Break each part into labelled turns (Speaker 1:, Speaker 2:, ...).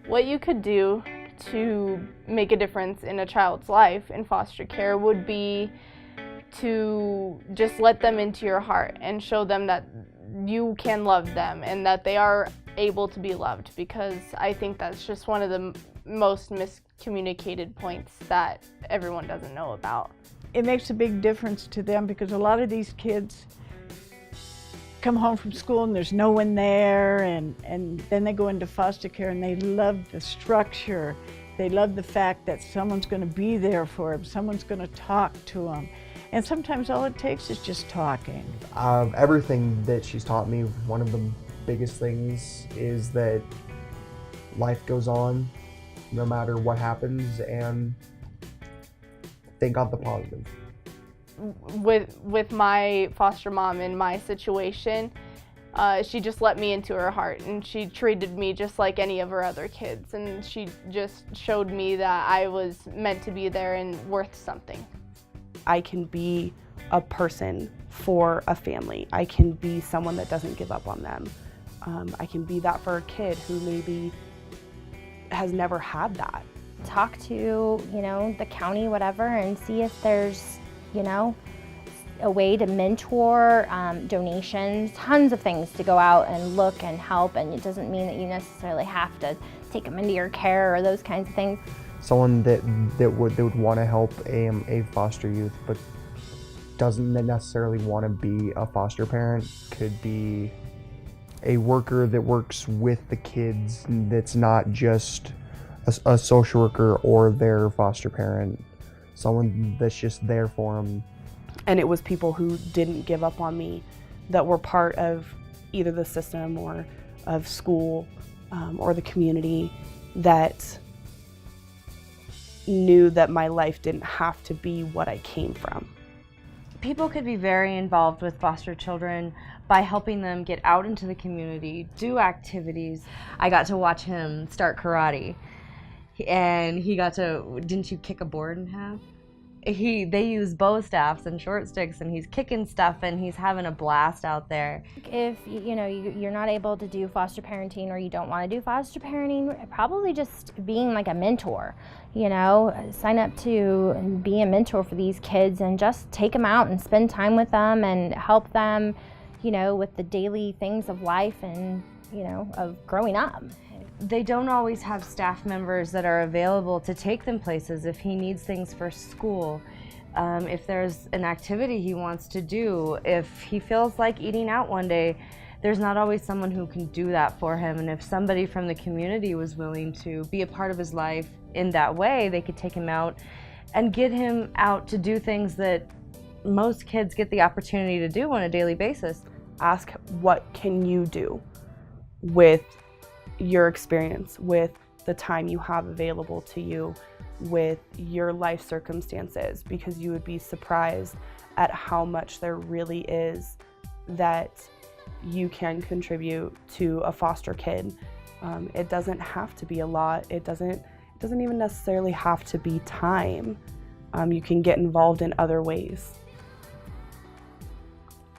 Speaker 1: What you could do to make a difference in a child's life in foster care would be to just let them into your heart and show them that you can love them and that they are able to be loved, because I think that's just one of the most miscommunicated points that everyone doesn't know about.
Speaker 2: It makes a big difference to them because a lot of these kids come home from school and there's no one there, and then they go into foster care and they love the structure. They love the fact that someone's going to be there for them, someone's going to talk to them. And sometimes all it takes is just talking.
Speaker 3: Everything that she's taught me, one of the biggest things is that life goes on no matter what happens, and think on the positive.
Speaker 1: With my foster mom in my situation, she just let me into her heart, and she treated me just like any of her other kids, and she just showed me that I was meant to be there and worth something.
Speaker 4: I can be a person for a family. I can be someone that doesn't give up on them. I can be that for a kid who maybe has never had that.
Speaker 5: Talk to, the county, whatever, and see if there's, a way to mentor, donations, tons of things to go out and look and help, and it doesn't mean that you necessarily have to take them into your care or those kinds of things.
Speaker 3: Someone that would want to help a foster youth but doesn't necessarily want to be a foster parent could be a worker that works with the kids, that's not just a social worker or their foster parent, someone that's just there for them.
Speaker 4: And it was people who didn't give up on me, that were part of either the system or of school or the community, that knew that my life didn't have to be what I came from.
Speaker 6: People could be very involved with foster children by helping them get out into the community, do activities. I got to watch him start karate, and he got to, didn't you kick a board in half? They use bow staffs and short sticks, and he's kicking stuff and he's having a blast out there.
Speaker 5: If you're not able to do foster parenting, or you don't want to do foster parenting, probably just being like a mentor. Sign up to be a mentor for these kids and just take them out and spend time with them and help them, with the daily things of life and, of growing up.
Speaker 6: They don't always have staff members that are available to take them places if he needs things for school, if there's an activity he wants to do, if he feels like eating out one day. There's not always someone who can do that for him, and if somebody from the community was willing to be a part of his life in that way, they could take him out and get him out to do things that most kids get the opportunity to do on a daily basis.
Speaker 4: Ask, what can you do with your experience, with the time you have available to you, with your life circumstances, because you would be surprised at how much there really is that you can contribute to a foster kid. It doesn't have to be a lot. It doesn't even necessarily have to be time. You can get involved in other ways.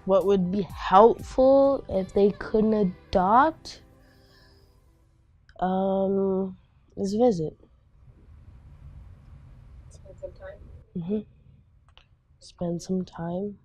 Speaker 7: What would be helpful if they couldn't adopt is visit.
Speaker 8: Spend some time?
Speaker 7: Spend some time.